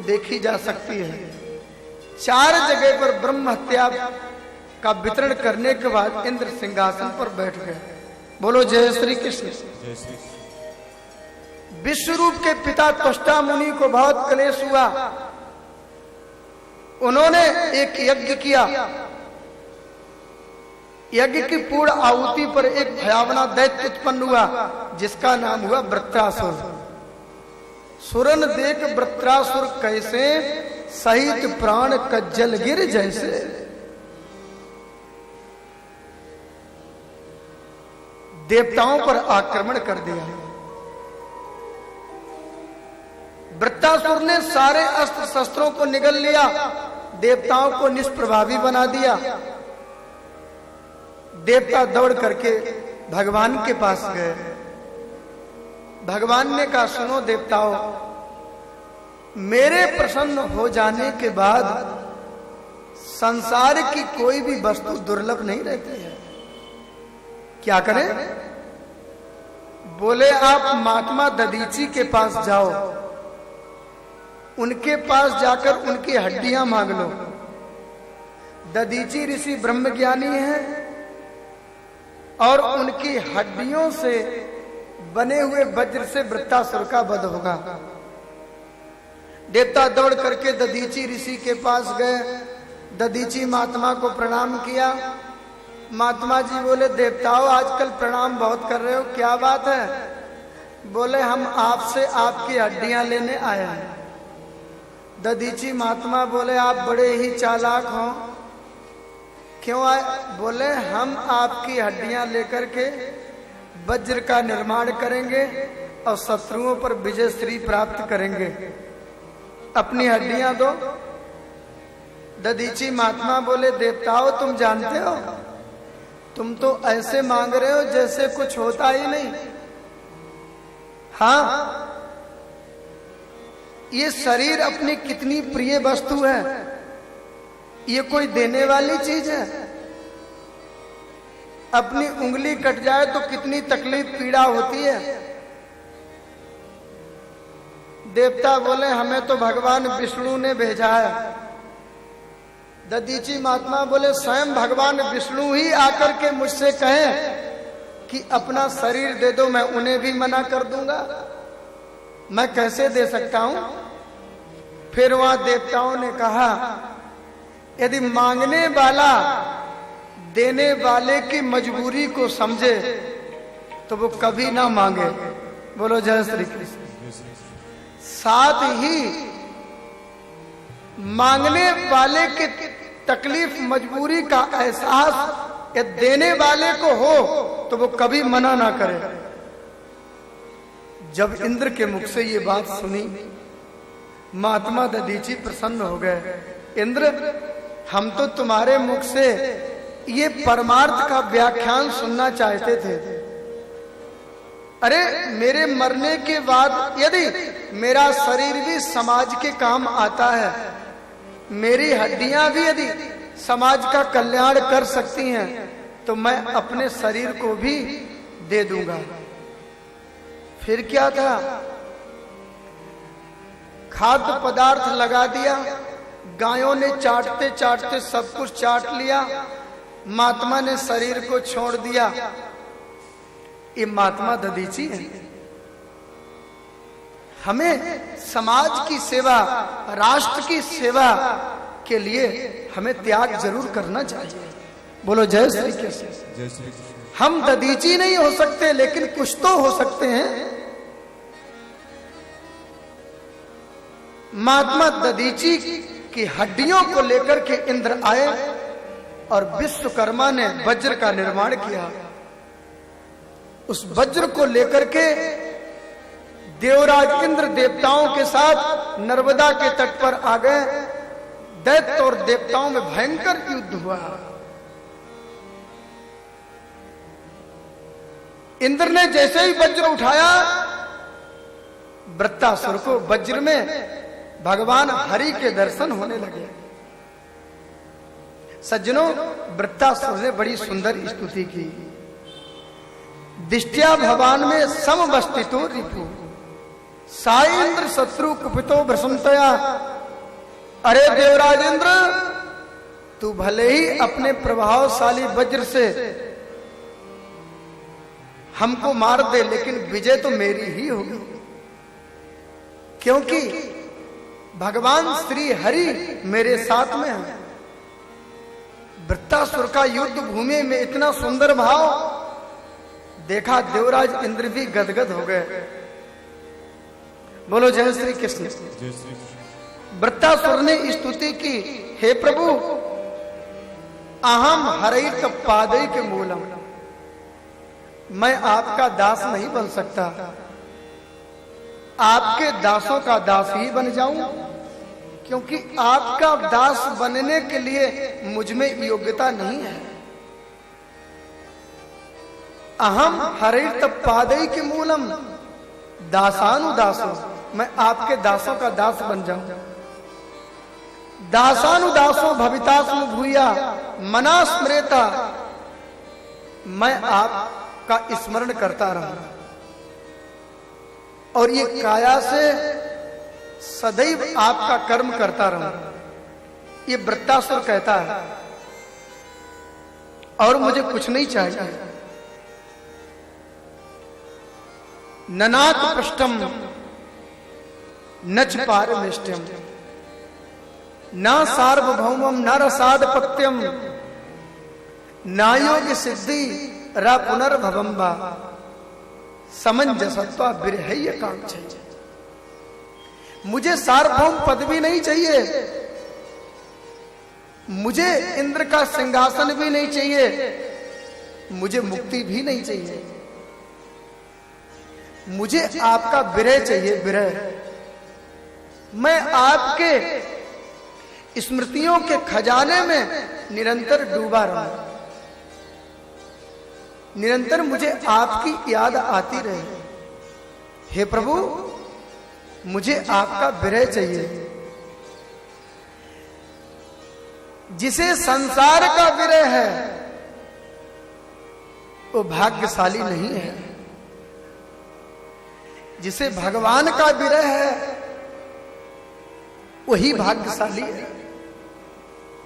देखी जा सकती है। 4 जगह पर ब्रह्म हत्या का वितरण करने के बाद इंद्र सिंहासन पर बैठ गए। बोलो जय श्री कृष्ण। विश्व रूप के पिता त्वष्टा मुनि को बहुत क्लेश हुआ। उन्होंने एक यज्ञ किया। यज्ञ की पूर्ण आहुति पर एक भयावना दैत्य उत्पन्न हुआ जिसका नाम हुआ वृत्रासुर। सुरन देख वृत्रासुर कैसे सहित प्राण कज्जल गिर जैसे। देवताओं पर आक्रमण कर दिया। वृत्रासुर ने सारे अस्त्र शस्त्रों को निगल लिया, देवताओं को निष्प्रभावी बना दिया। देवता दौड़ करके भगवान के पास गए। भगवान ने कहा, सुनो देवताओं, मेरे प्रसन्न हो जाने के बाद संसार की कोई भी वस्तु दुर्लभ नहीं रहती है। क्या करें? बोले आप महात्मा दधीची के पास जाओ, उनके पास जाकर उनकी हड्डियां मांग लो। दधीची ऋषि ब्रह्मज्ञानी हैं और उनकी हड्डियों से बने हुए वज्र से वृत्रासुर का वध होगा। देवता दौड़ करके दधीची ऋषि के पास गए। दधीची महात्मा को प्रणाम किया। महात्मा जी बोले, देवताओं आजकल प्रणाम बहुत कर रहे हो, क्या बात है? बोले, हम आपसे आपकी हड्डियां लेने आए हैं। दधीची महात्मा बोले, आप बड़े ही चालाक हो, क्यों आए? बोले, हम आपकी हड्डियां लेकर के वज्र का निर्माण करेंगे और शत्रुओं पर विजय श्री प्राप्त करेंगे। अपनी हड्डियां दो। दधीची महात्मा बोले, देवताओं तुम जानते हो, तुम तो ऐसे मांग रहे हो जैसे कुछ होता ही नहीं। हाँ, ये शरीर अपनी कितनी प्रिय वस्तु है, ये कोई देने वाली चीज है? अपनी उंगली कट जाए तो कितनी तकलीफ पीड़ा होती है। देवता बोले, हमें तो भगवान विष्णु ने भेजा है। दधीची महात्मा बोले, स्वयं भगवान विष्णु ही आकर के मुझसे कहें कि अपना शरीर दे दो, मैं उन्हें भी मना कर दूंगा, मैं कैसे दे सकता हूं? फिर वहां देवताओं ने कहा, यदि मांगने वाला देने वाले की मजबूरी को समझे तो वो कभी ना मांगे। बोलो जय श्री कृष्ण। साथ ही मांगने वाले की तकलीफ मजबूरी का एहसास देने वाले को हो तो वो कभी मना ना करे। जब इंद्र के मुख से ये बात सुनी, महात्मा दधीची प्रसन्न हो गए। इंद्र, हम तो तुम्हारे मुख से ये परमार्थ का व्याख्यान सुनना चाहते थे। अरे, मेरे मरने के बाद यदि मेरा शरीर भी समाज के काम आता है, मेरी हड्डियां भी यदि समाज का कल्याण कर सकती हैं, तो मैं अपने शरीर को भी दे दूंगा। फिर क्या था? खाद्य पदार्थ लगा दिया, गायों ने चाटते चाटते सब कुछ चाट लिया, महात्मा ने शरीर को छोड़ दिया। ये महात्मा दधीची है। हमें समाज की सेवा, राष्ट्र की सेवा के लिए हमें त्याग जरूर करना चाहिए। बोलो जय श्री कृष्ण। हम दधीची नहीं हो सकते, लेकिन कुछ तो हो सकते हैं। महात्मा दधीची की हड्डियों को लेकर के इंद्र आए और विश्वकर्मा ने वज्र का निर्माण किया। उस वज्र को लेकर के देवराज इंद्र देवताओं के साथ नर्मदा के तट पर आ गए। दैत्य और देवताओं में भयंकर युद्ध हुआ। इंद्र ने जैसे ही वज्र उठाया, वृत्रासुर को वज्र में भगवान हरि के दर्शन होने लगे। सज्जनों, वृत्रासुर ने बड़ी सुंदर स्तुति की। दिष्ट्या भगवान में समवस्थितो रिपु, साइंद्र शत्रु कुपितो भ्रसंतया, अरे देवराज इंद्र, तू भले ही अपने प्रभावशाली वज्र से हमको मार दे, लेकिन विजय तो मेरी ही होगी, क्योंकि भगवान श्री हरि मेरे साथ में है। वृत्तासुर का युद्ध भूमि में इतना सुंदर भाव देखा, देवराज इंद्र भी गदगद हो गए। बोलो जय श्री कृष्ण। वृत्तासुर ने स्तुति की, हे प्रभु, अहम हरैत पादैक मूलम, मैं आपका दास नहीं बन सकता, आपके दासों का दास ही बन जाऊं, क्योंकि आपका दास बनने के लिए मुझ में योग्यता नहीं है। अहम हरैत पादैक मूलम दासानुदासो, मैं आपके दासों का दास बन जाऊं। दासानुदासो भवितास्म भूया मना स्मृता, मैं आपका स्मरण करता रहूं और ये काया से सदैव आपका कर्म करता रहूं, ये वृत्तासुर कहता है। और मुझे कुछ नहीं चाहिए। ननाक पृष्ठम नच पारमेष्टम, न सार्वभौमम न रसादपत्यम, नायोग सिद्धि रा पुनर्भवम्बा, समंजसत्वा विरहय कांक्षे। मुझे सार्वभौम पदवी नहीं चाहिए, मुझे इंद्र का सिंहासन भी नहीं चाहिए, मुझे मुक्ति भी नहीं चाहिए, मुझे आपका विरह चाहिए, विरह। मैं आपके स्मृतियों के खजाने में निरंतर डूबा रहूं, निरंतर मुझे आपकी याद आती रहे। हे प्रभु, मुझे आपका विरह चाहिए। जिसे संसार का विरह है वो भाग्यशाली नहीं है, जिसे भगवान का विरह है वही भाग्यशाली है।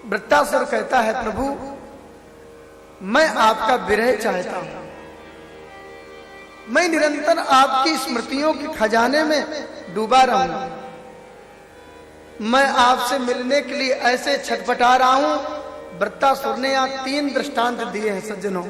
वृत्तासुर कहता है, प्रभु, मैं आपका विरह चाहता हूं, मैं निरंतर आपकी स्मृतियों के खजाने में डूबा रहूं, मैं आपसे मिलने के लिए ऐसे छटपटा रहा हूं। वृत्तासुर ने यहां 3 दृष्टांत दिए हैं सज्जनों।